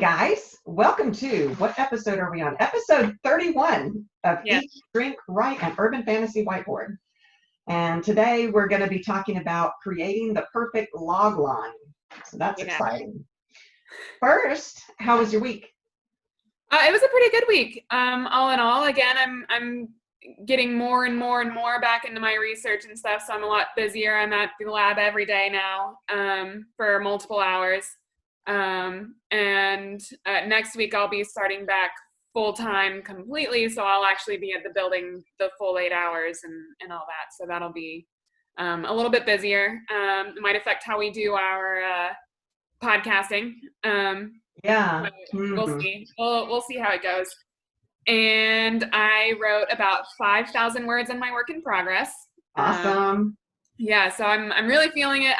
guys, welcome to, what episode are we on? Episode 31 of Yes. Eat, Drink, Write, and Urban Fantasy Whiteboard. And today we're going to be talking about creating the perfect log line. So that's exciting. First, how was your week? It was a pretty good week. All in all, again, I'm getting more and more back into my research and stuff, so I'm a lot busier. I'm at the lab every day now for multiple hours. And next week I'll be starting back full-time completely, so I'll actually be at the building the full 8 hours and all that. So that'll be a little bit busier. It might affect how we do our podcasting. Yeah. We'll see. We'll see how it goes. And I wrote about 5,000 words in my work in progress. Awesome. Yeah, so I'm really feeling it.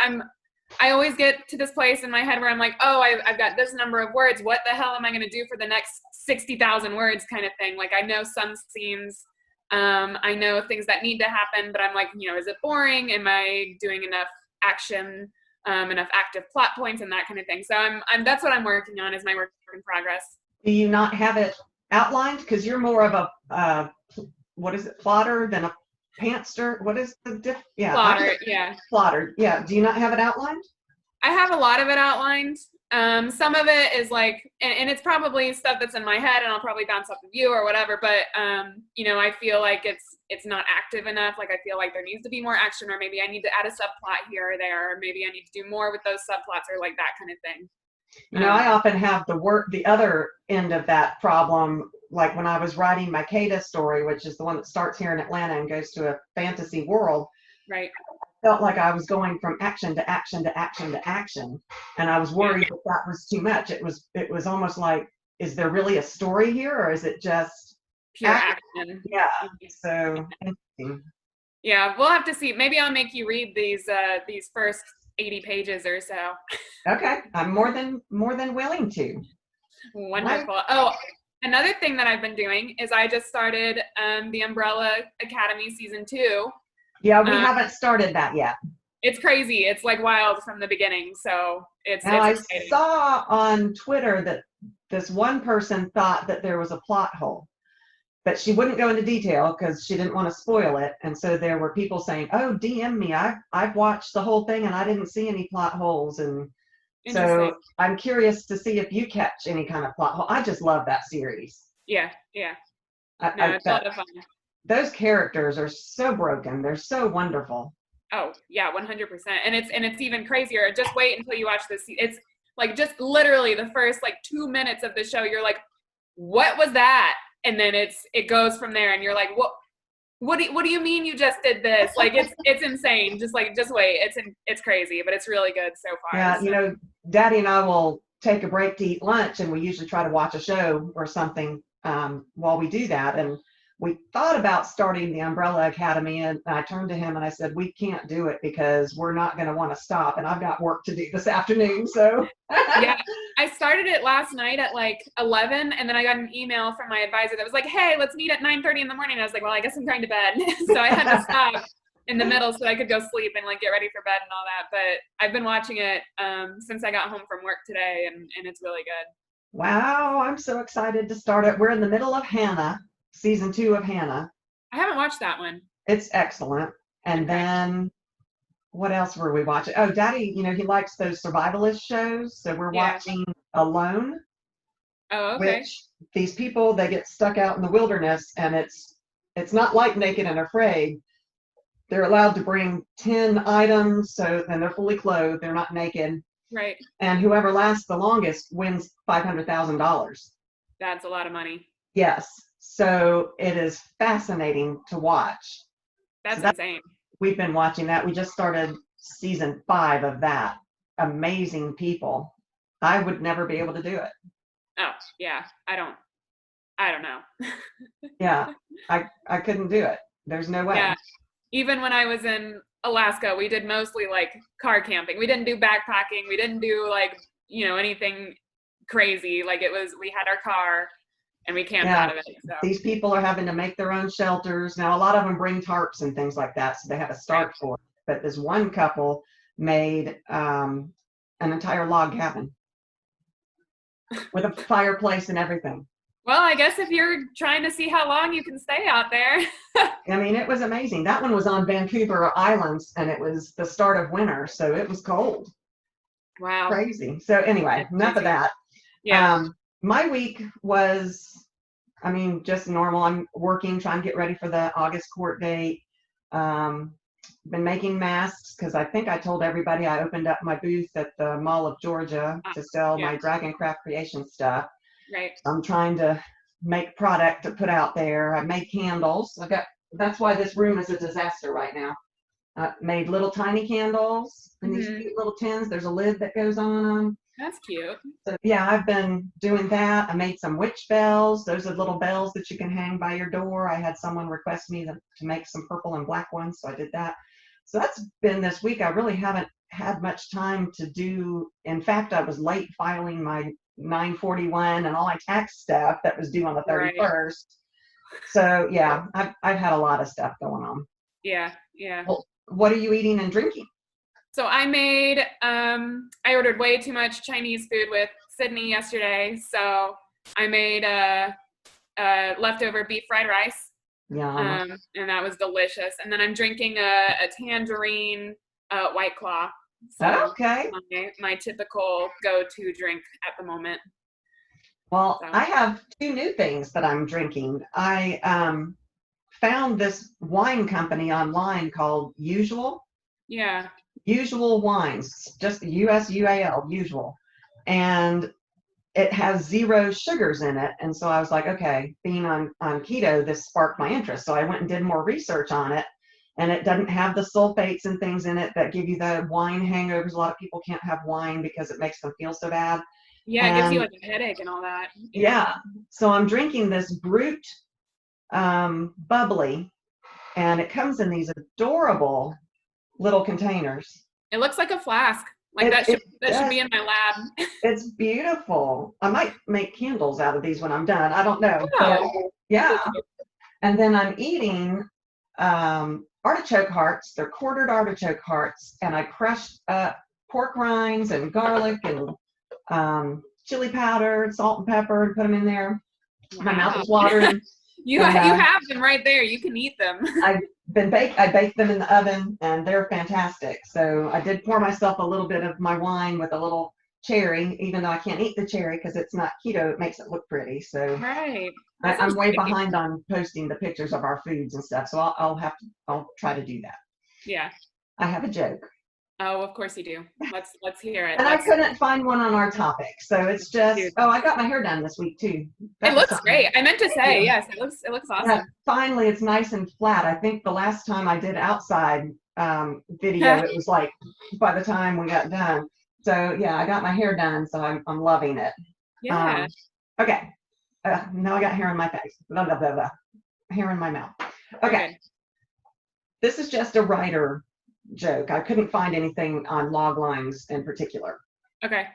I always get to this place in my head where I'm like, oh, I've got this number of words. What the hell am I going to do for the next 60,000 words kind of thing? Like, I know some scenes, I know things that need to happen, but I'm like, is it boring? Am I doing enough action, enough active plot points and that kind of thing? So that's what I'm working on, is my work in progress. Do you not have it outlined? Because you're more of a, plotter than a pantster? What is the diff? Yeah. Plotter, yeah. Plotter, yeah. Do you not have it outlined? I have a lot of it outlined. Some of it is like, and it's probably stuff that's in my head, and I'll probably bounce off of you or whatever. But I feel like it's not active enough. Like, I feel like there needs to be more action, or maybe I need to add a subplot here or there, or maybe I need to do more with those subplots, or like that kind of thing. I often have the other end of that problem. Like when I was writing my Kada story, which is the one that starts here in Atlanta and goes to a fantasy world. Right. I felt like I was going from action to action to action to action, and I was worried that was too much. It was almost like, is there really a story here, or is it just pure action? Yeah. So interesting. Yeah, we'll have to see. Maybe I'll make you read these first 80 pages or so. Okay, I'm more than willing to. Wonderful. Oh, another thing that I've been doing is I just started the Umbrella Academy season 2. Yeah, we haven't started that yet. It's crazy. It's like wild from the beginning. So it's I saw on Twitter that this one person thought that there was a plot hole, but she wouldn't go into detail because she didn't want to spoil it. And so there were people saying, oh, DM me. I've watched the whole thing and I didn't see any plot holes. And so I'm curious to see if you catch any kind of plot hole. I just love that series. Yeah. No, it's a lot of fun. Those characters are so broken. They're so wonderful. Oh yeah, 100%. And it's even crazier. Just wait until you watch this. It's like just literally the first 2 minutes of the show, you're like, what was that? And then it goes from there, and you're like, what do you mean you just did this? Like, it's insane. Just wait. It's crazy, but it's really good so far. Yeah, so. Daddy and I will take a break to eat lunch, and we usually try to watch a show or something while we do that. And we thought about starting the Umbrella Academy, and I turned to him and I said, we can't do it because we're not going to want to stop, and I've got work to do this afternoon. So yeah, I started it last night at 11, and then I got an email from my advisor that was like, hey, let's meet at 9:30 in the morning. And I was like, well, I guess I'm going to bed. So I had to stop in the middle so I could go sleep and get ready for bed and all that. But I've been watching it since I got home from work today, and it's really good. Wow, I'm so excited to start it. We're in the middle of Hannah. Season 2 of Hannah. I haven't watched that one. It's excellent. And then what else were we watching? Oh, Daddy, he likes those survivalist shows. So we're watching Alone. Oh, okay. Which these people, they get stuck out in the wilderness, and it's not like Naked and Afraid. They're allowed to bring 10 items, so then they're fully clothed. They're not naked. Right. And whoever lasts the longest wins $500,000. That's a lot of money. Yes. So it is fascinating to watch. That's insane. We've been watching that. We just started season 5 of that. Amazing people. I would never be able to do it. Oh, yeah. I don't know. Yeah. I couldn't do it. There's no way. Yeah. Even when I was in Alaska, we did mostly car camping. We didn't do backpacking. We didn't do anything crazy. We had our car and we camped out of it. So. These people are having to make their own shelters. Now, a lot of them bring tarps and things like that, so they have a start for it. But this one couple made an entire log cabin. with a fireplace and everything. Well, I guess if you're trying to see how long you can stay out there. I mean, it was amazing. That one was on Vancouver Island, and it was the start of winter, so it was cold. Wow. Crazy. So anyway, That's enough of crazy. that. Yeah. My week was, I mean, just normal. I'm working, trying to get ready for the August court date. Been making masks because I think I told everybody I opened up my booth at the Mall of Georgia to sell Yeah. my Dragon Craft Creation stuff. Right. I'm trying to make product to put out there. I made candles. That's why this room is a disaster right now. I made little tiny candles in these cute little tins. There's a lid that goes on them. That's cute. So yeah, I've been doing that. I made some witch bells. Those are little bells that you can hang by your door. I had someone request me to make some purple and black ones, so I did that. So that's been this week. I really haven't had much time to do. In fact, I was late filing my 941 and all my tax stuff that was due on the 31st. Right. So yeah, I've had a lot of stuff going on. Yeah, yeah. Well, what are you eating and drinking? So I made, I ordered way too much Chinese food with Sydney yesterday. So I made leftover beef fried rice. Yeah. And that was delicious. And then I'm drinking a tangerine White Claw. So okay. My typical go-to drink at the moment. Well, so. I have two new things that I'm drinking. I found this wine company online called Usual. Yeah. Usual Wines, just USUAL, Usual. And it has 0 sugars in it. And so I was like, okay, being on keto, this sparked my interest. So I went and did more research on it. And it doesn't have the sulfates and things in it that give you the wine hangovers. A lot of people can't have wine because it makes them feel so bad. Yeah, it gives you like a headache and all that. Yeah. So I'm drinking this Brut bubbly, and it comes in these adorable little containers. It looks like a flask. Like that should be in my lab. It's beautiful. I might make candles out of these when I'm done. I don't know. Oh. But, yeah. And then I'm eating artichoke hearts. They're quartered artichoke hearts, and I crushed up pork rinds and garlic and chili powder, salt and pepper, and put them in there. Wow. My mouth is watering. You have them right there. You can eat them. I baked them in the oven, and they're fantastic. So I did pour myself a little bit of my wine with a little cherry, even though I can't eat the cherry because it's not keto. It makes it look pretty. So right. I'm way behind on posting the pictures of our foods and stuff. So I'll try to do that. Yeah. I have a joke. Oh, of course you do. Let's hear it. And I couldn't find one on our topic, so it's just. Oh, I got my hair done this week too. It looks great. I meant to say yes. It looks awesome. Yeah, finally, it's nice and flat. I think the last time I did outside video, it was like by the time we got done. So yeah, I got my hair done, so I'm loving it. Yeah. Okay. Now I got hair in my face. Blah, blah, blah, blah. Hair in my mouth. Okay. This is just a writer joke. I couldn't find anything on Loglines in particular. Okay.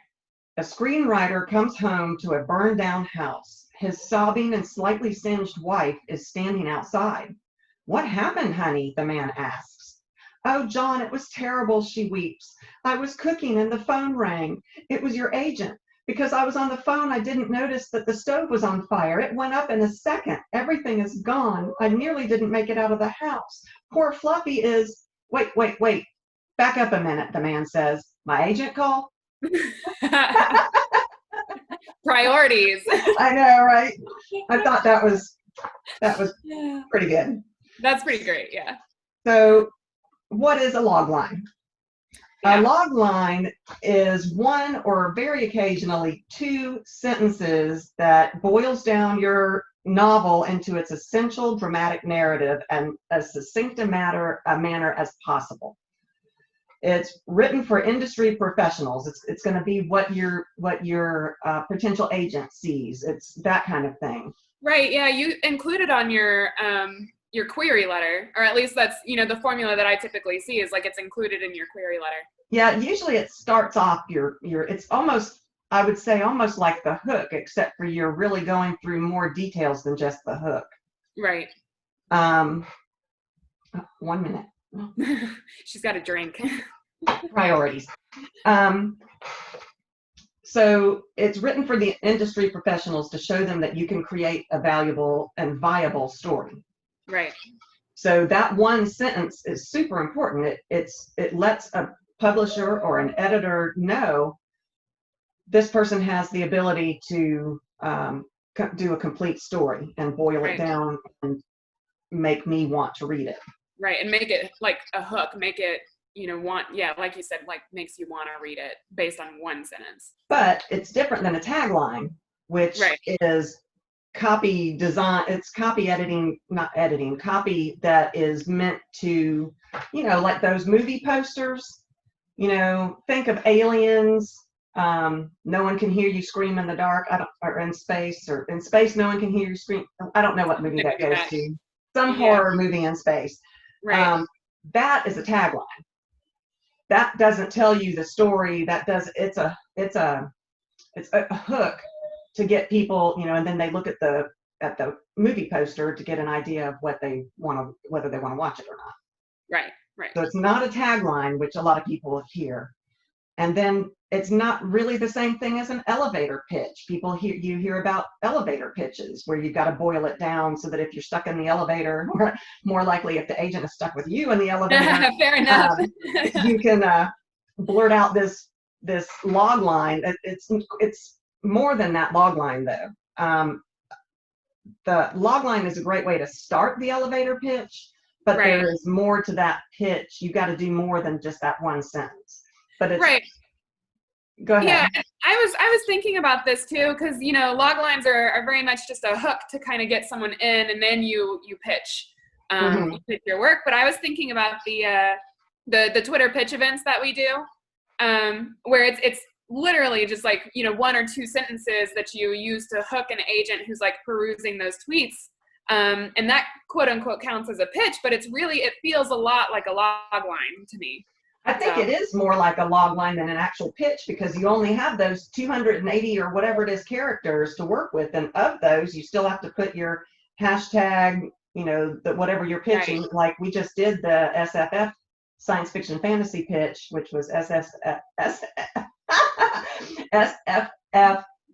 A screenwriter comes home to a burned down house. His sobbing and slightly singed wife is standing outside. What happened, honey? The man asks. Oh, John, it was terrible, she weeps. I was cooking and the phone rang. It was your agent. Because I was on the phone, I didn't notice that the stove was on fire. It went up in a second. Everything is gone. I nearly didn't make it out of the house. Poor Fluffy is... Wait. Back up a minute, the man says. My agent call? Priorities. I know, right? I thought that was pretty good. That's pretty great, yeah. So what is a log line? Yeah. A log line is one or very occasionally 2 sentences that boils down your novel into its essential dramatic narrative and as succinct a manner as possible. It's written for industry professionals. It's going to be what your potential agent sees. It's that kind of thing. Right. Yeah. You included on your query letter, or at least that's the formula that I typically see is like it's included in your query letter. Yeah. Usually it starts off your. It's almost, I would say, almost like the hook, except for you're really going through more details than just the hook. Right. 1 minute. She's got a drink. Priorities. So it's written for the industry professionals to show them that you can create a valuable and viable story. Right. So that one sentence is super important. It lets a publisher or an editor know this person has the ability to do a complete story and boil it Right. down and make me want to read it. Right. And make it like a hook, make it, like you said, like makes you want to read it based on one sentence. But it's different than a tagline, which Right. is copy design. It's copy editing, not editing, copy that is meant to, like those movie posters, think of aliens. No one can hear you scream in the dark. Or in space, no one can hear you scream. I don't know what movie that goes to. Some horror movie in space. Right. That is a tagline. That doesn't tell you the story. It's a hook to get people, and then they look at the movie poster to get an idea of whether they want to watch it or not. Right. Right. So it's not a tagline, which a lot of people hear. And then it's not really the same thing as an elevator pitch. You hear about elevator pitches where you've got to boil it down so that if you're stuck in the elevator, or more likely if the agent is stuck with you in the elevator, Fair enough. you can blurt out this log line. It's more than that log line though. The log line is a great way to start the elevator pitch, but Right. there is more to that pitch. You got to do more than just that one sentence. But it's right. Go ahead. Yeah, I was thinking about this too, because log lines are very much just a hook to kind of get someone in, and then you pitch, you pitch your work. But I was thinking about the Twitter pitch events that we do, where it's literally just like one or two sentences that you use to hook an agent who's like perusing those tweets, and that quote unquote counts as a pitch, but it feels a lot like a log line to me. I think it is more like a log line than an actual pitch, because you only have those 280 or whatever it is characters to work with, and of those you still have to put your hashtag, whatever you're pitching. Right. Like we just did the SFF science fiction fantasy pitch, which was SFF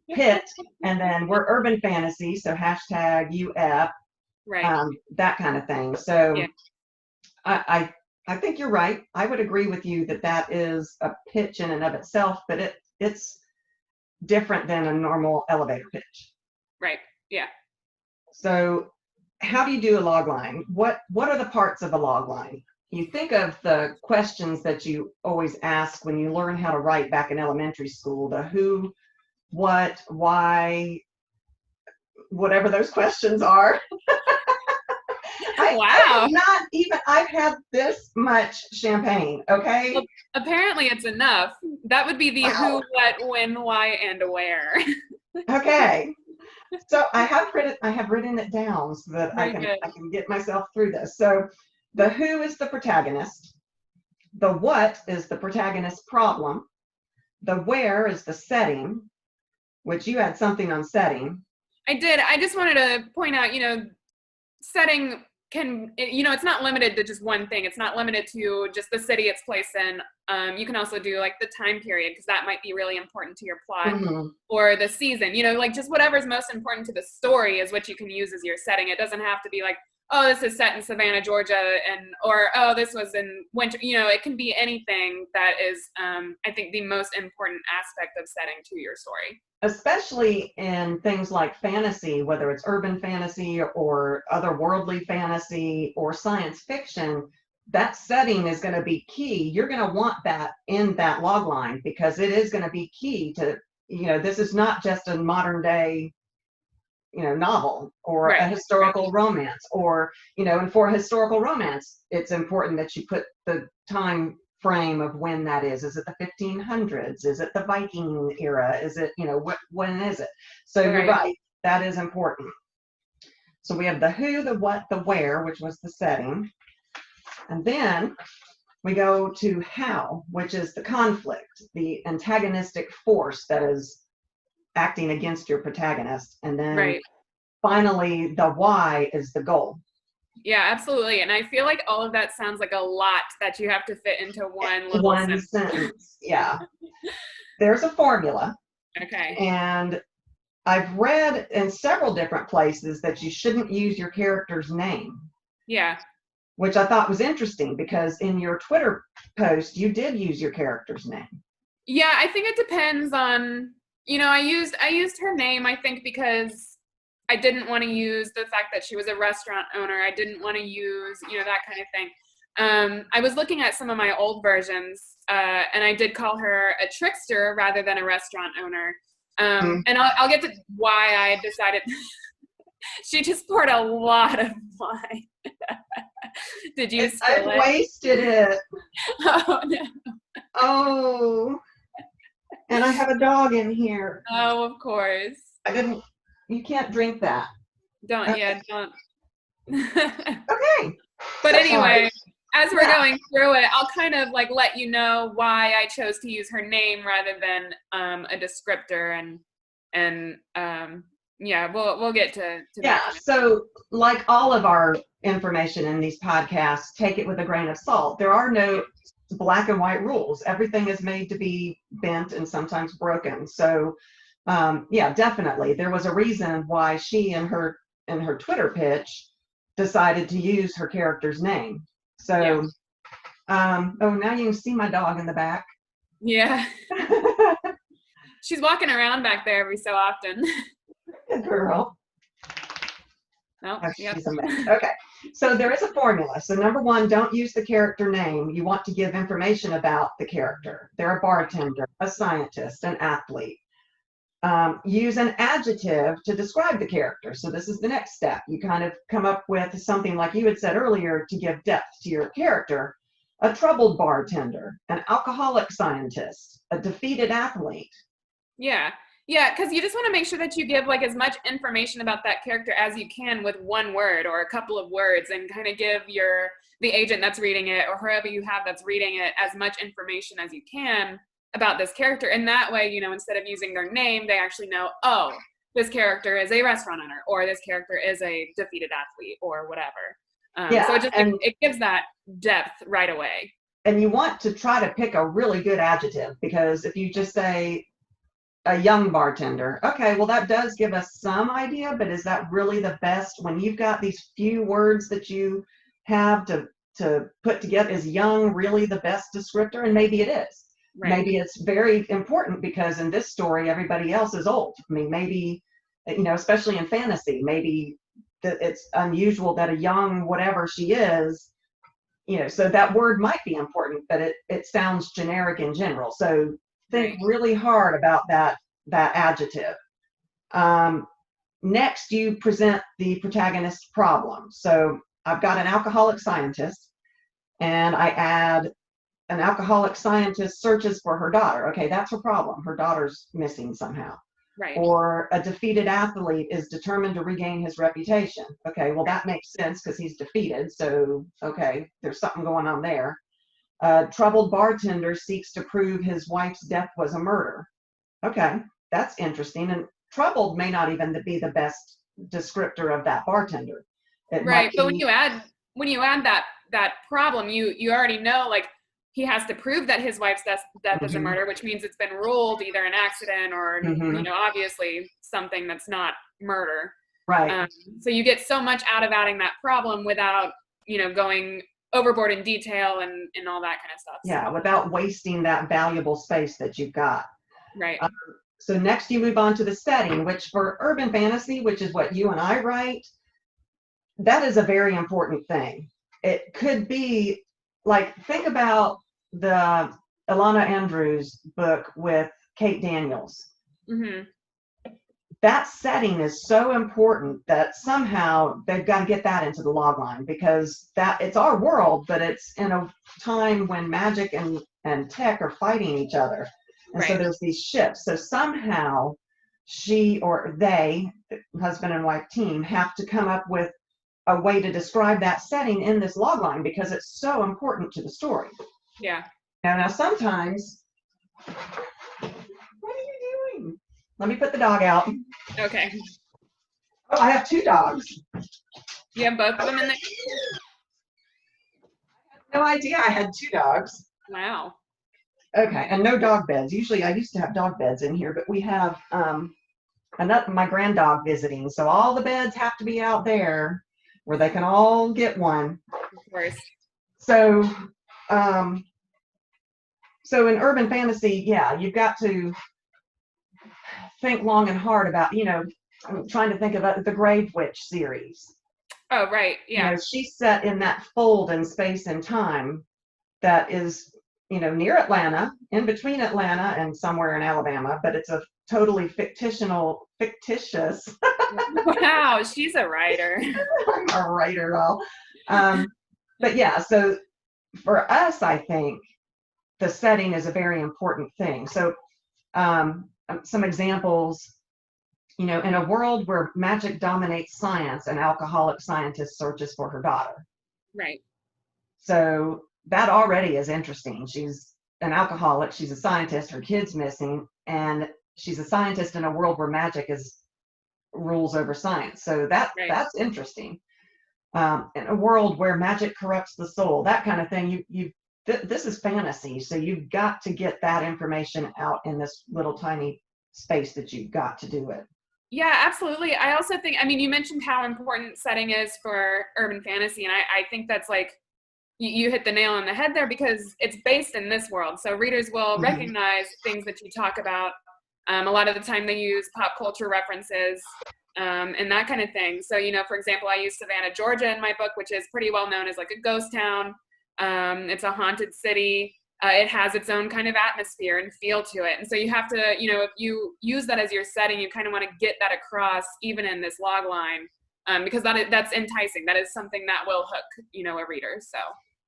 pit, and then we're urban fantasy, so hashtag UF, right. that kind of thing. So yeah. I think you're right. I would agree with you that is a pitch in and of itself, but it's different than a normal elevator pitch. Right. Yeah. So how do you do a log line? What are the parts of a log line? You think of the questions that you always ask when you learn how to write back in elementary school, the who, what, why, whatever those questions are. Wow. I've had this much champagne, okay? Well, apparently it's enough. That would be the who, what, when, why, and where. Okay. So I have written it down so that I can get myself through this. So the who is the protagonist. The what is the protagonist's problem. The where is the setting, which you had something on setting. I did. I just wanted to point out, setting it's not limited to just one thing. It's not limited to just the city it's placed in. You can also do like the time period, because that might be really important to your plot, or the season, like just whatever's most important to the story is what you can use as your setting. It doesn't have to be like, oh, this is set in Savannah, Georgia, or oh, this was in winter. It can be anything that is, I think, the most important aspect of setting to your story. Especially in things like fantasy, whether it's urban fantasy or otherworldly fantasy or science fiction, that setting is going to be key. You're going to want that in that log line, because it is going to be key to, this is not just a modern day, novel or a historical romance, or, and for historical romance, it's important that you put the time frame of when that is. Is it the 1500s? Is it the Viking era? Is it, when is it? So you're right, that is important. So we have the who, the what, the where, which was the setting. And then we go to how, which is the conflict, the antagonistic force that is acting against your protagonist. And then finally, the why is the goal. Yeah, absolutely. And I feel like all of that sounds like a lot that you have to fit into one little sentence. Yeah. There's a formula. Okay. And I've read in several different places that you shouldn't use your character's name, Yeah. which I thought was interesting because in your Twitter post, you did use your character's name. Yeah, I think it depends on, I used her name, I think, because I didn't want to use the fact that she was a restaurant owner. I didn't want to use, that kind of thing. I was looking at some of my old versions, and I did call her a trickster rather than a restaurant owner. And I'll get to why I decided. She just poured a lot of wine. Did you spill I it? wasted it. Oh, no. Oh, and I have a dog in here. Oh, of course. You can't drink that. Don't, yeah, don't. Okay. But anyway, Sorry. as we're Yeah. going through it, I'll kind of like let you know why I chose to use her name rather than a descriptor, and yeah, we'll get to Yeah. that kind of. So, like all of our information in these podcasts, take it with a grain of salt. There are no black and white rules. Everything is made to be bent and sometimes broken. So, yeah, definitely. There was a reason why she in her Twitter pitch decided to use her character's name. Yeah. So, oh, now you can see my dog in the back. Yeah. She's walking around back there every so often. Good girl. Oh, Oh, yep. she's a mess. Okay. So there is a formula. So number one, don't use the character name. You want to give information about the character. They're a bartender, a scientist, an athlete. Use an adjective to describe the character. So this is the next step. You kind of come up with something like you had said earlier to give depth to your character. A troubled bartender, an alcoholic scientist, a defeated athlete. Yeah. Yeah, because you just want to make sure that you give like as much information about that character as you can with one word or a couple of words, and kind of give the agent that's reading it or whoever you have that's reading it as much information as you can about this character. And that way, instead of using their name, they actually know, oh, this character is a restaurant owner, or this character is a defeated athlete, or whatever. Yeah, so it gives that depth right away. And you want to try to pick a really good adjective, because if you just say a young bartender, okay, well, that does give us some idea, but is that really the best when you've got these few words that you have to put together? Is young really the best descriptor? And maybe it is. Right. Maybe it's very important because in this story, everybody else is old. I mean, maybe, especially in fantasy, maybe that it's unusual that a young whatever she is, so that word might be important, but it sounds generic in general. So think really hard about that adjective. Next, you present the protagonist's problem. So I've got an alcoholic scientist, and I add an alcoholic scientist searches for her daughter. Okay, that's her problem. Her daughter's missing somehow. Right. Or a defeated athlete is determined to regain his reputation. Okay, well, that makes sense because he's defeated. So, okay, there's something going on there. Troubled bartender seeks to prove his wife's death was a murder. Okay, that's interesting. And troubled may not even be the best descriptor of that bartender. Right, but when you add that problem, you already know, like, he has to prove that his wife's death is a murder, which means it's been ruled either an accident or obviously something that's not murder. Right. So you get so much out of adding that problem without going overboard in detail and all that kind of stuff. Yeah, without wasting that valuable space that you've got. Right. So next you move on to the setting, which for urban fantasy, which is what you and I write, that is a very important thing. It could be like, think about the Ilana Andrews book with Kate Daniels. Mm-hmm. That setting is so important that somehow they've got to get that into the logline, because that it's our world, but it's in a time when magic and tech are fighting each other. And so there's these shifts. So somehow she or they, husband and wife team, have to come up with a way to describe that setting in this logline because it's so important to the story. Yeah. Now sometimes, what are you doing? Let me put the dog out. Okay. Oh, I have 2 dogs. You have both of them in there? No idea I had 2 dogs. Wow. Okay, and no dog beds. Usually I used to have dog beds in here, but we have my grand dog visiting. So all the beds have to be out there where they can all get one. Of course. So um, so in urban fantasy, yeah, you've got to think long and hard about, I'm trying to think about the Grave Witch series. Oh, right. You Yeah. know, she's set in that fold in space and time that is, near Atlanta, in between Atlanta and somewhere in Alabama, but it's a totally fictitious. Wow, she's a writer. I'm a writer, all. But yeah, so for us, I think the setting is a very important thing. So some examples, in a world where magic dominates science, an alcoholic scientist searches for her daughter. Right. So that already is interesting. She's an alcoholic, she's a scientist, her kid's missing, and she's a scientist in a world where magic is rules over science. So that's interesting. In a world where magic corrupts the soul, that kind of thing, this is fantasy, so you've got to get that information out in this little tiny space that you've got to do it. Yeah, absolutely. I also think, I mean, you mentioned how important setting is for urban fantasy, and I think that's like, you hit the nail on the head there, because it's based in this world. So readers will recognize things that you talk about. A lot of the time they use pop culture references and that kind of thing. So, for example, I use Savannah, Georgia in my book, which is pretty well known as like a ghost town. It's a haunted city. It has its own kind of atmosphere and feel to it. And so you have to, if you use that as your setting, you kind of want to get that across even in this log line, because that's enticing. That is something that will hook, a reader. So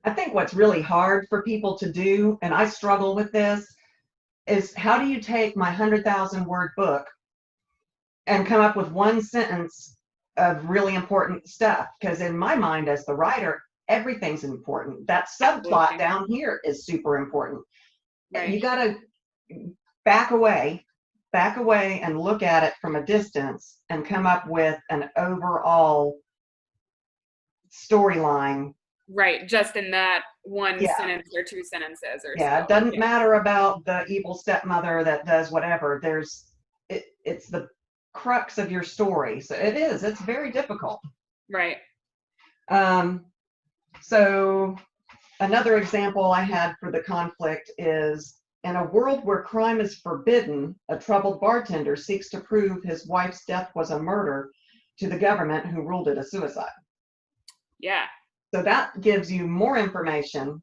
I think what's really hard for people to do, and I struggle with this, is how do you take my 100,000 word book and come up with one sentence of really important stuff? Because in my mind as the writer, everything's important. That subplot down here is super important. Right. You got to back away and look at it from a distance and come up with an overall storyline. Right, just in that one sentence or two sentences or so. It doesn't matter about the evil stepmother that does whatever. It's the crux of your story. So it's very difficult. Right. So another example I had for the conflict is, in a world where crime is forbidden, a troubled bartender seeks to prove his wife's death was a murder to the government, who ruled it a suicide. Yeah. So that gives you more information.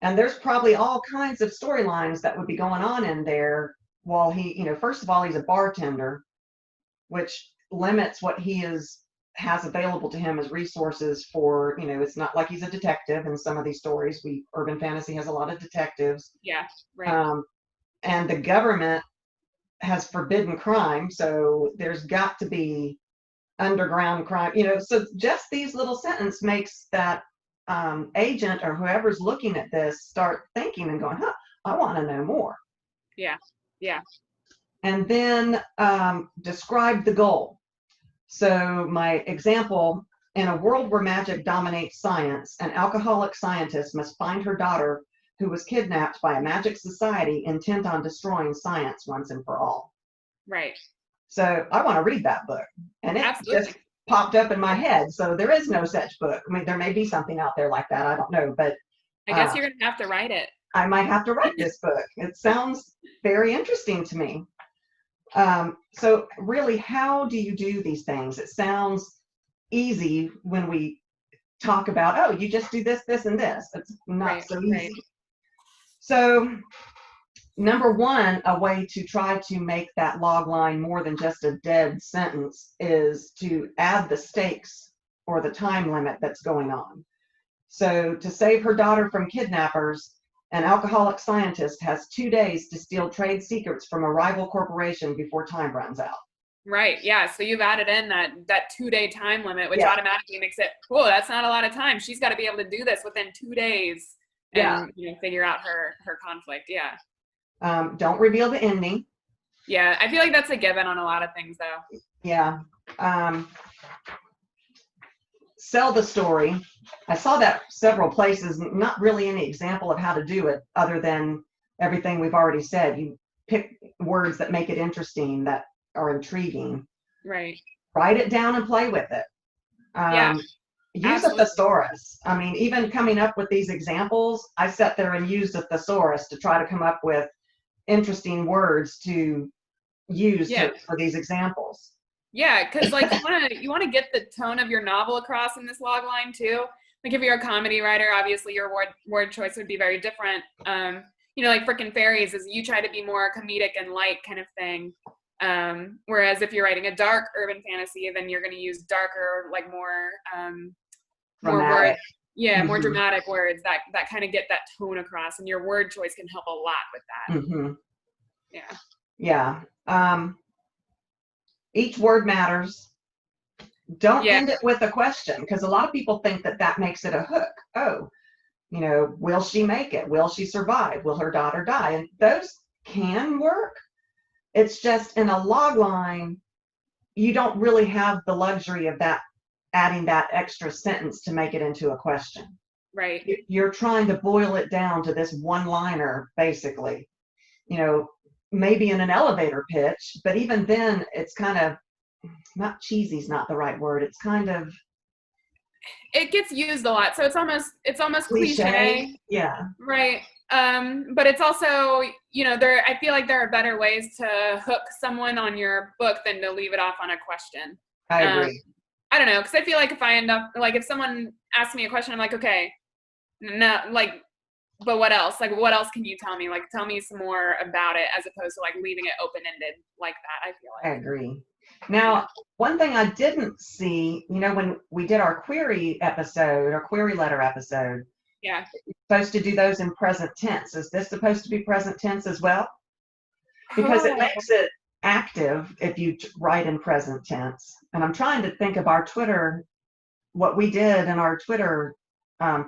And there's probably all kinds of storylines that would be going on in there while he, first of all, he's a bartender, which limits what he has available to him as resources for, it's not like he's a detective in some of these stories. Urban fantasy has a lot of detectives. Yeah, right. And the government has forbidden crime, so there's got to be underground crime, so just these little sentence makes that agent or whoever's looking at this start thinking and going, I want to know more. Yeah. And then describe the goal. So my example, in a world where magic dominates science, an alcoholic scientist must find her daughter, who was kidnapped by a magic society intent on destroying science once and for all. Right. So I want to read that book, and it Absolutely. just popped up in my head. So there is no such book. I mean, there may be something out there like that. I don't know, but I guess you're going to have to write it. I might have to write this book. It sounds very interesting to me. So really, how do you do these things? It sounds easy when we talk about, you just do this, this, and this. It's not so easy. Right. So number one, a way to try to make that log line more than just a dead sentence is to add the stakes or the time limit that's going on. So to save her daughter from kidnappers, an alcoholic scientist has 2 days to steal trade secrets from a rival corporation before time runs out. Right. Yeah. So you've added in that 2-day time limit, which automatically makes it, that's not a lot of time. She's got to be able to do this within 2 days and figure out her conflict. Yeah. Don't reveal the ending. Yeah, I feel like that's a given on a lot of things, though. Yeah. Sell the story. I saw that several places, not really any example of how to do it other than everything we've already said. You pick words that make it interesting, that are intriguing. Right. Write it down and play with it. Yeah, Use a absolutely. thesaurus. I mean, even coming up with these examples, I sat there and used a thesaurus to try to come up with interesting words to use Yeah. for these examples. Yeah, because like you wanna get the tone of your novel across in this log line too. Like if you're a comedy writer, obviously your word choice would be very different. Like frickin' fairies is you try to be more comedic and light kind of thing. Whereas if you're writing a dark urban fantasy, then you're gonna use darker, like more words. Dramatic. Yeah, more Mm-hmm. dramatic words that kind of get that tone across, and your word choice can help a lot with that. Mm-hmm. Yeah. Yeah. Each word matters. Don't Yeah. end it with a question, because a lot of people think that that makes it a hook. Oh, will she make it? Will she survive? Will her daughter die? And those can work. It's just in a log line, you don't really have the luxury of that, adding that extra sentence to make it into a question. Right. You're trying to boil it down to this one liner, basically. Maybe in an elevator pitch, but even then it's kind of, not cheesy is not the right word. It's kind of It gets used a lot, so it's almost cliche. Yeah, Right. But it's also, I feel like there are better ways to hook someone on your book than to leave it off on a question. I Um, agree. I don't know, because I feel like if I end up, like, if someone asks me a question, I'm like, okay, no, like, but what else? Like, what else can you tell me? Like, tell me some more about it, as opposed to like leaving it open-ended like that, I feel I like. agree. Yeah. Now, one thing I didn't see, when we did our query episode, our query letter episode, Yeah. supposed to do those in present tense. Is this supposed to be present tense as well? Because it Oh, makes it active if you write in present tense. And I'm trying to think of our Twitter, what we did in our Twitter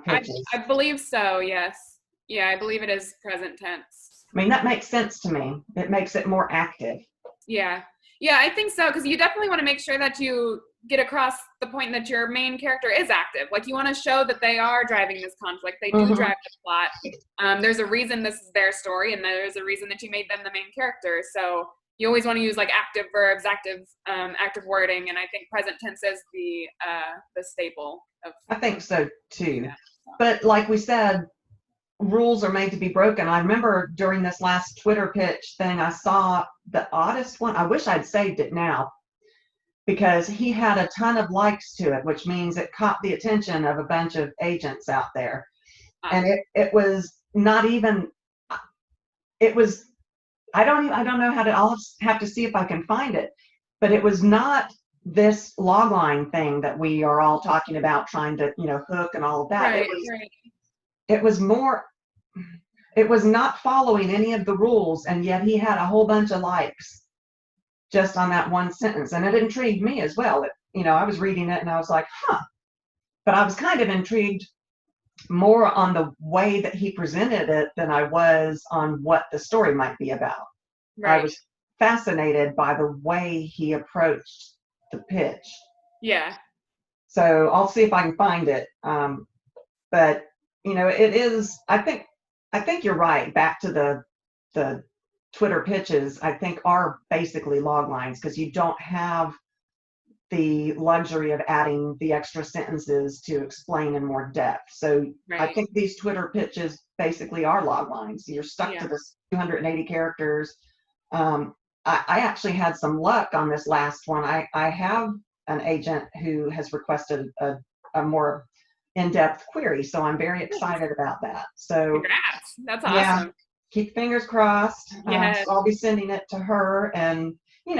pitches. I believe so, yes. Yeah, I believe it is present tense. I mean, that makes sense to me. It makes it more active. Yeah. Yeah, I think so, because you definitely want to make sure that you get across the point that your main character is active. Like, you want to show that they are driving this conflict. They do drive the plot. There's a reason this is their story, and there's a reason that you made them the main character. So you always want to use like active verbs, active wording, and I think present tense is the staple of. I think so too. Yeah, so. But like we said, rules are made to be broken. I remember during this last Twitter pitch thing, I saw the oddest one. I wish I'd saved it now, because he had a ton of likes to it, which means it caught the attention of a bunch of agents out there. And it was not even, it was, I don't know how to, I'll have to see if I can find it, but it was not this logline thing that we are all talking about, trying to, hook and all of that. Right, It was more, it was not following any of the rules, and yet he had a whole bunch of likes just on that one sentence. And it intrigued me as well. I was reading it and I was like, huh. But I was kind of intrigued more on the way that he presented it than I was on what the story might be about. Right. I was fascinated by the way he approached the pitch. Yeah. So I'll see if I can find it. But it is, I think you're right. Back to the Twitter pitches, I think are basically log lines, because you don't have the luxury of adding the extra sentences to explain in more depth. So I think these Twitter pitches basically are log lines. You're stuck to this 280 characters. I actually had some luck on this last one. I have an agent who has requested a more in-depth query, so I'm very excited about that. So congrats. That's awesome. Yeah, keep fingers crossed. Yes. So I'll be sending it to her, and you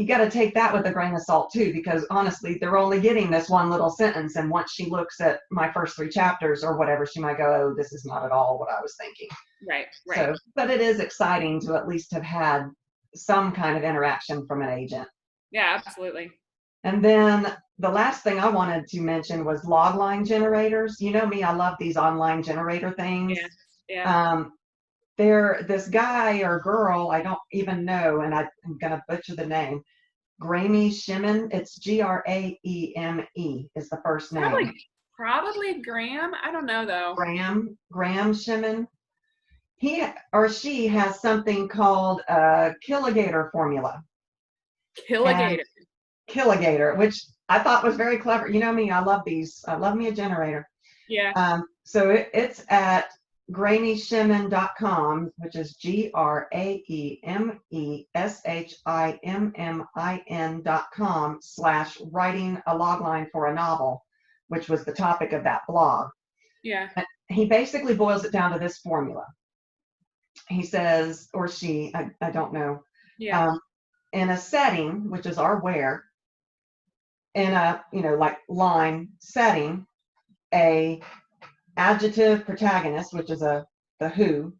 got to take that with a grain of salt too, because honestly, they're only getting this one little sentence, and once she looks at my first 3 chapters or whatever, she might go, oh, this is not at all what I was thinking. Right. So, but it is exciting to at least have had some kind of interaction from an agent. Yeah, absolutely. And then the last thing I wanted to mention was logline generators. You know me, I love these online generator things. Yeah. This guy or girl, I don't even know, and I'm gonna butcher the name. Graeme Shimon. It's Graeme is the first name. Probably Graham. I don't know though. Graham Shimon. he or she has something called a Killigator formula. And Killigator. Killigator, which I thought was very clever. You know me, I love these. I love me a generator. Yeah. So it's at graemeshimmon.com, which is GRAEMESHIMMIN.com/writing a logline for a novel, which was the topic of that blog. Yeah. He basically boils it down to this formula. He says, or she, I don't know, Yeah. in a setting, which is our where, in a, like line setting, a adjective protagonist, which is the who,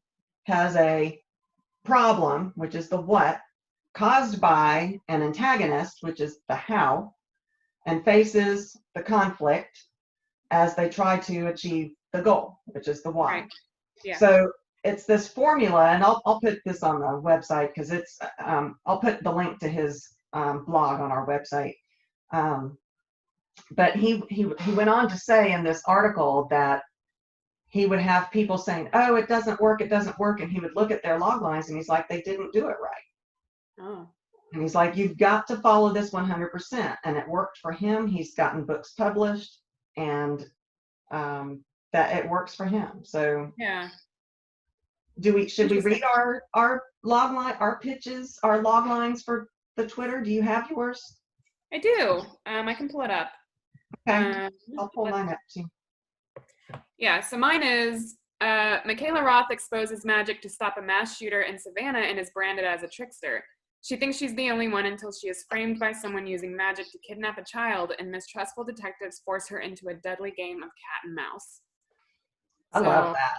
has a problem, which is the what, caused by an antagonist, which is the how, and faces the conflict as they try to achieve the goal, which is the why. Right. Yeah. So it's this formula, and I'll put this on the website because it's I'll put the link to his blog on our website. But he went on to say in this article that he would have people saying, "Oh, it doesn't work, and he would look at their log lines and he's like, they didn't do it right. Oh. And he's like, you've got to follow this 100%. And it worked for him. He's gotten books published, and that it works for him. So Yeah. should we read our log line, our pitches, our log lines for the Twitter? Do you have yours? I do. I can pull it up. Okay. I'll pull mine up too. Yeah, so mine is Michaela Roth exposes magic to stop a mass shooter in Savannah and is branded as a trickster. She thinks she's the only one until she is framed by someone using magic to kidnap a child, and mistrustful detectives force her into a deadly game of cat and mouse. I love that.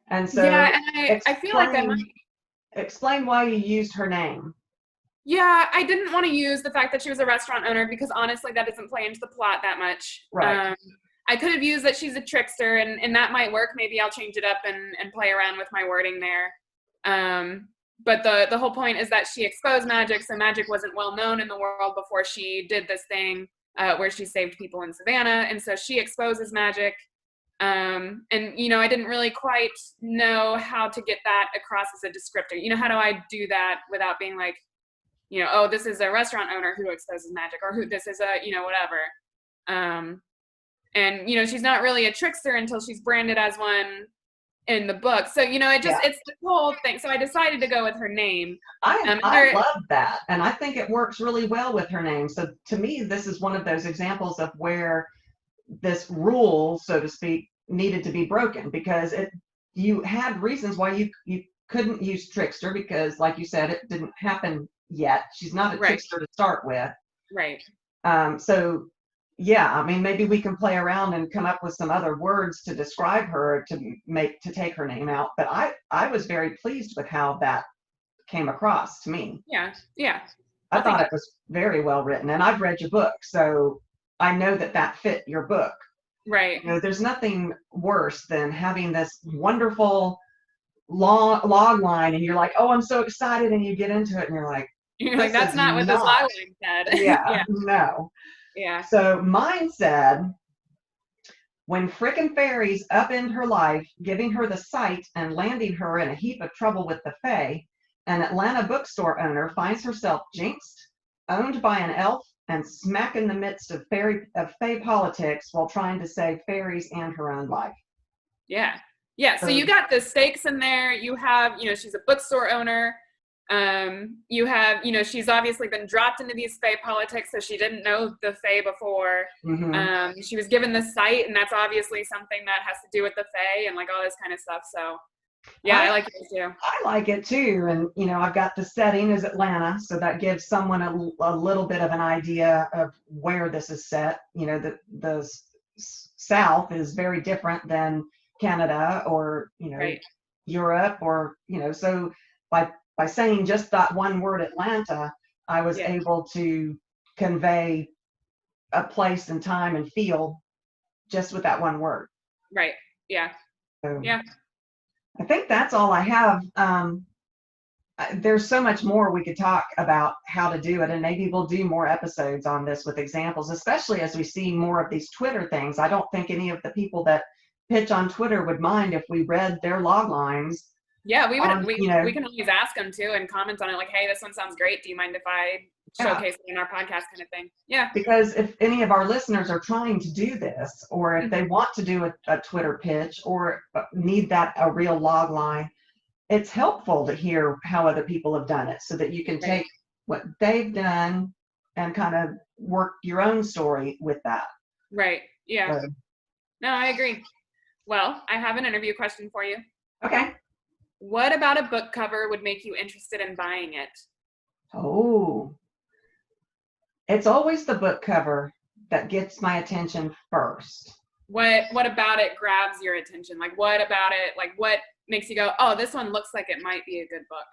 And so yeah, and I feel like I might explain why you used her name. Yeah, I didn't want to use the fact that she was a restaurant owner because honestly that doesn't play into the plot that much. Right. I could have used that she's a trickster, and that might work. Maybe I'll change it up and play around with my wording there. But the whole point is that she exposed magic, so magic wasn't well known in the world before she did this thing where she saved people in Savannah, and so she exposes magic. And I didn't really quite know how to get that across as a descriptor. How do I do that without being like, oh, this is a restaurant owner who exposes magic, or who this is a, whatever. And she's not really a trickster until she's branded as one in the book. So, it's the whole thing. So I decided to go with her name. I love that. And I think it works really well with her name. So to me, this is one of those examples of where this rule, so to speak, needed to be broken, because you had reasons why you couldn't use trickster, because like you said, it didn't happen yet. She's not a trickster to start with. Right. So yeah, I mean, maybe we can play around and come up with some other words to describe her to take her name out. But I was very pleased with how that came across to me. Yeah. I thought it was very well written, and I've read your book, so I know that fit your book. Right. There's nothing worse than having this wonderful log line, and you're like, oh, I'm so excited, and you get into it, and you're like, that's not what this log line said. Yeah, no. Yeah. So mine said, when frickin' fairies upend her life, giving her the sight and landing her in a heap of trouble with the Fae, an Atlanta bookstore owner finds herself jinxed, owned by an elf, and smack in the midst of Fae politics while trying to save fairies and her own life. Yeah. So you got the stakes in there. You have, she's a bookstore owner. You have, she's obviously been dropped into these Fae politics, so she didn't know the Fae before. Mm-hmm. She was given the sight, and that's obviously something that has to do with the Fae and like all this kind of stuff. So yeah, I like it too. I like it too. And, I've got the setting is Atlanta, so that gives someone a little bit of an idea of where this is set. The South is very different than Canada or, right. Europe or, so by saying just that one word, Atlanta, I was able to convey a place and time and feel just with that one word. Right. Yeah. So, yeah. I think that's all I have. There's so much more we could talk about how to do it, and maybe we'll do more episodes on this with examples, especially as we see more of these Twitter things. I don't think any of the people that pitch on Twitter would mind if we read their log lines Yeah, we would. you know, We can always ask them too and comment on it, like, "Hey, this one sounds great. Do you mind if I yeah. showcase it in our podcast?" Kind of thing. Yeah. Because if any of our listeners are trying to do this, or if they Mhm. want to do a Twitter pitch or need a real log line, it's helpful to hear how other people have done it so that you can Right. take what they've done and kind of work your own story with that. Right. Yeah. So, No, I agree. Well, I have an interview question for you. okay. What about a book cover would make you interested in buying it? Oh, it's always the book cover that gets my attention first. What about it grabs your attention? Like, what about it? Like, what makes you go, "Oh, this one looks like it might be a good book"?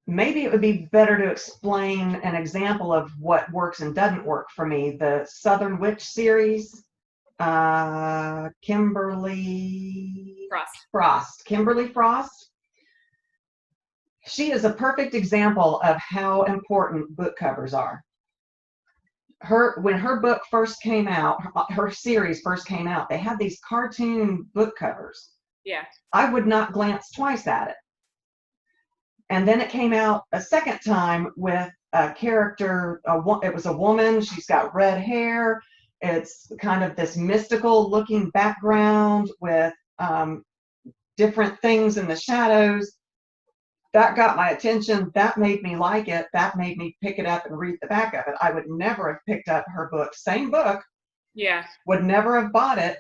Maybe it would be better to explain an example of what works and doesn't work for me. The Southern Witch series, Frost. Kimberly Frost. She is a perfect example of how important book covers are. When her book first came out, her series first came out, they had these cartoon book covers. Yeah. I would not glance twice at it. And then it came out a second time with a character, it was a woman, she's got red hair. It's kind of this mystical looking background with different things in the shadows. That got my attention. That made me like it. That made me pick it up and read the back of it. I would never have picked up her book, same book, Yeah. would never have bought it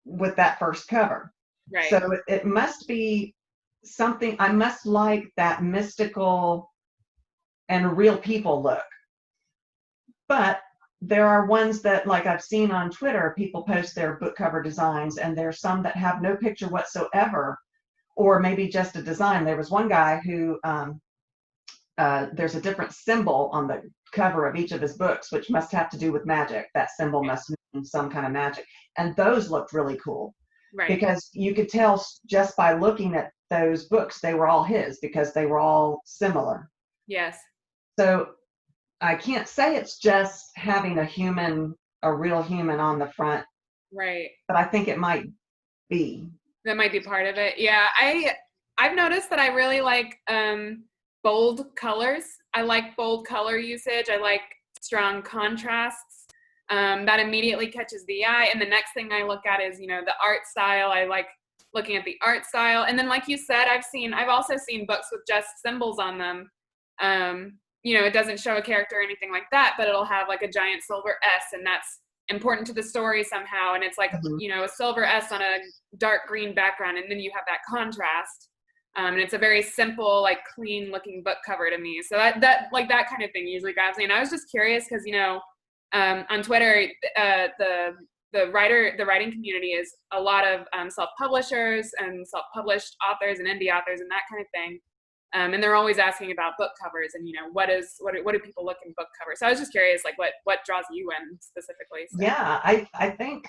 with that first cover. Right. So it must be something, I must like that mystical and real people look. But there are ones that, like I've seen on Twitter, people post their book cover designs, and there's some that have no picture whatsoever, or maybe just a design. There was one guy who there's a different symbol on the cover of each of his books, which must have to do with magic. That symbol must mean some kind of magic. And those looked really cool. Right. Because you could tell just by looking at those books, they were all his because they were all similar. Yes. So I can't say it's just having a real human on the front. Right. But I think it might be. That might be part of it. Yeah. I've noticed that I really like bold colors. I like bold color usage. I like strong contrasts. That immediately catches the eye. And the next thing I look at is, the art style. I like looking at the art style. And then, like you said, I've also seen books with just symbols on them. It doesn't show a character or anything like that, but it'll have like a giant silver S, and that's important to the story somehow. And it's like, a silver S on a dark green background. And then you have that contrast. And it's a very simple, like clean looking book cover to me. So that kind of thing usually grabs me. And I was just curious because, on Twitter, the writing community is a lot of self-publishers and self-published authors and indie authors and that kind of thing. And they're always asking about book covers and, what do people look in book covers? So I was just curious, like what draws you in specifically? So. Yeah, I think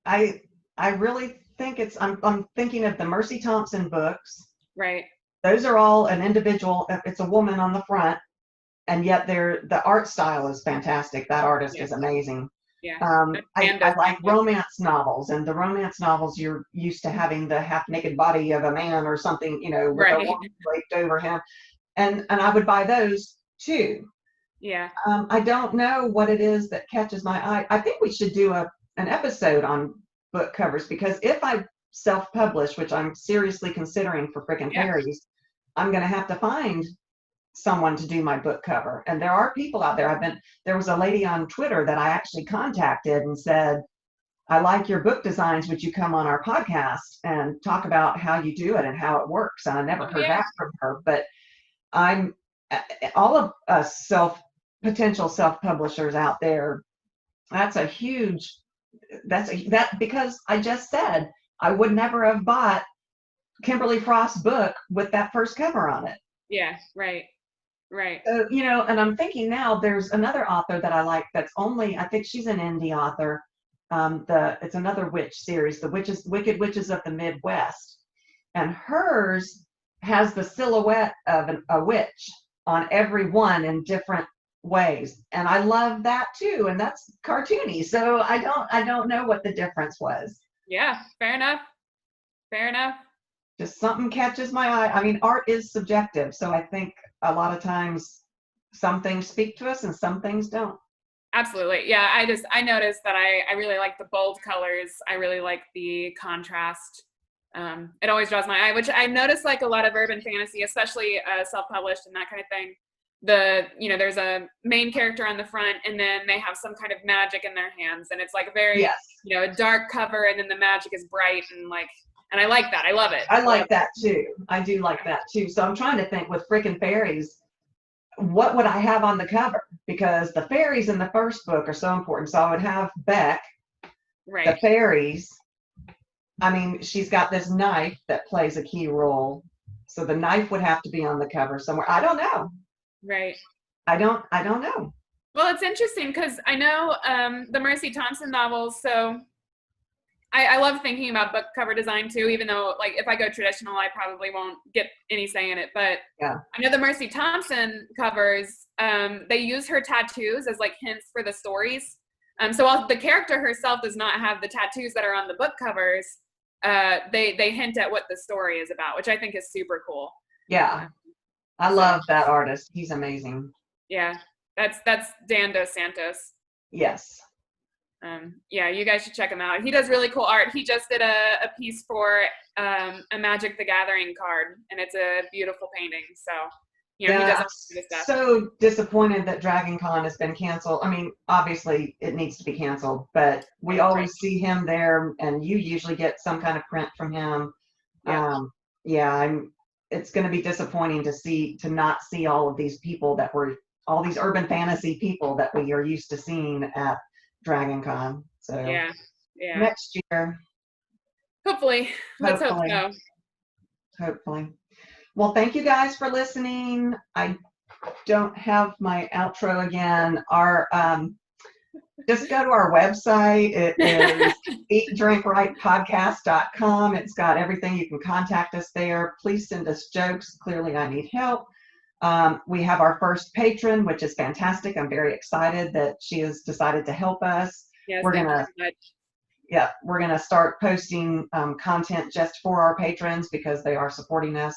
I really think I'm thinking of the Mercy Thompson books. Right. Those are all an individual. It's a woman on the front, and yet the art style is fantastic. That artist is amazing. Yeah. I like romance novels, and the romance novels you're used to having the half naked body of a man or something, with a woman draped over him, and I would buy those too. Yeah. I don't know what it is that catches my eye. I think we should do an episode on book covers, because if I self-publish, which I'm seriously considering for frickin' fairies, I'm going to have to find someone to do my book cover. And there are people out there. There was a lady on Twitter that I actually contacted and said, I like your book designs. Would you come on our podcast and talk about how you do it and how it works? And I never heard back from her, but I'm all of us potential self-publishers out there. That's a huge, because I just said, I would never have bought Kimberly Frost's book with that first cover on it. Yeah, right. Right. So, and I'm thinking now there's another author that I like that's I think she's an indie author. It's another witch series, the Wicked Witches of the Midwest. And hers has the silhouette of a witch on every one in different ways. And I love that too. And that's cartoony. So I don't know what the difference was. Yeah, fair enough. Fair enough. just something catches my eye. I mean, art is subjective, so I think a lot of times some things speak to us and some things don't. Absolutely. Yeah. I noticed that I really like the bold colors. I really like the contrast. It always draws my eye, which I noticed like a lot of urban fantasy, especially self-published and that kind of thing. There's a main character on the front and then they have some kind of magic in their hands. And it's like very, Yes. A dark cover and then the magic is bright and I like that. I love it. I like that too. I do like that too. So I'm trying to think with frickin' fairies, what would I have on the cover? Because the fairies in the first book are so important. So I would have Beck, Right. the fairies. I mean, she's got this knife that plays a key role. So the knife would have to be on the cover somewhere. I don't know. Right. I don't know. Well, it's interesting because I know the Mercy Thompson novels, so I love thinking about book cover design too, even though like if I go traditional, I probably won't get any say in it. But yeah. I know the Mercy Thompson covers, they use her tattoos as like hints for the stories. So while the character herself does not have the tattoos that are on the book covers, they hint at what the story is about, which I think is super cool. Yeah. I love that artist. He's amazing. Yeah. That's Dan Dos Santos. Yes. Yeah, you guys should check him out. He does really cool art. He just did a piece for a Magic the Gathering card, and it's a beautiful painting. So, he does all this stuff. So disappointed that Dragon Con has been canceled. I mean, obviously it needs to be canceled, but we always see him there, and you usually get some kind of print from him. Yeah. It's going to be disappointing to not see all of these people all these urban fantasy people that we are used to seeing at Dragon Con. So yeah. next year. Hopefully. Let's hope so. Hopefully. Well, thank you guys for listening. I don't have my outro again. Just go to our website. It is eatdrinkrightpodcast.com. It's got everything. You can contact us there. Please send us jokes. Clearly, I need help. We have our first patron, which is fantastic. I'm very excited that she has decided to help us. Yes, we're gonna start posting content just for our patrons because they are supporting us.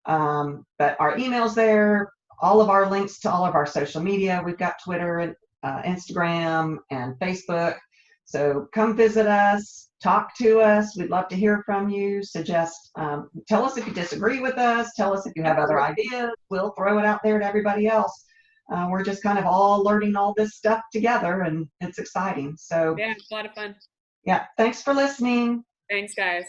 But our email's there, all of our links to all of our social media. We've got Twitter and Instagram and Facebook. So come visit us, talk to us. We'd love to hear from you. Tell us if you disagree with us. Tell us if you have other ideas. We'll throw it out there to everybody else. We're just kind of all learning all this stuff together, and it's exciting. So yeah, it's a lot of fun. Yeah, thanks for listening. Thanks, guys.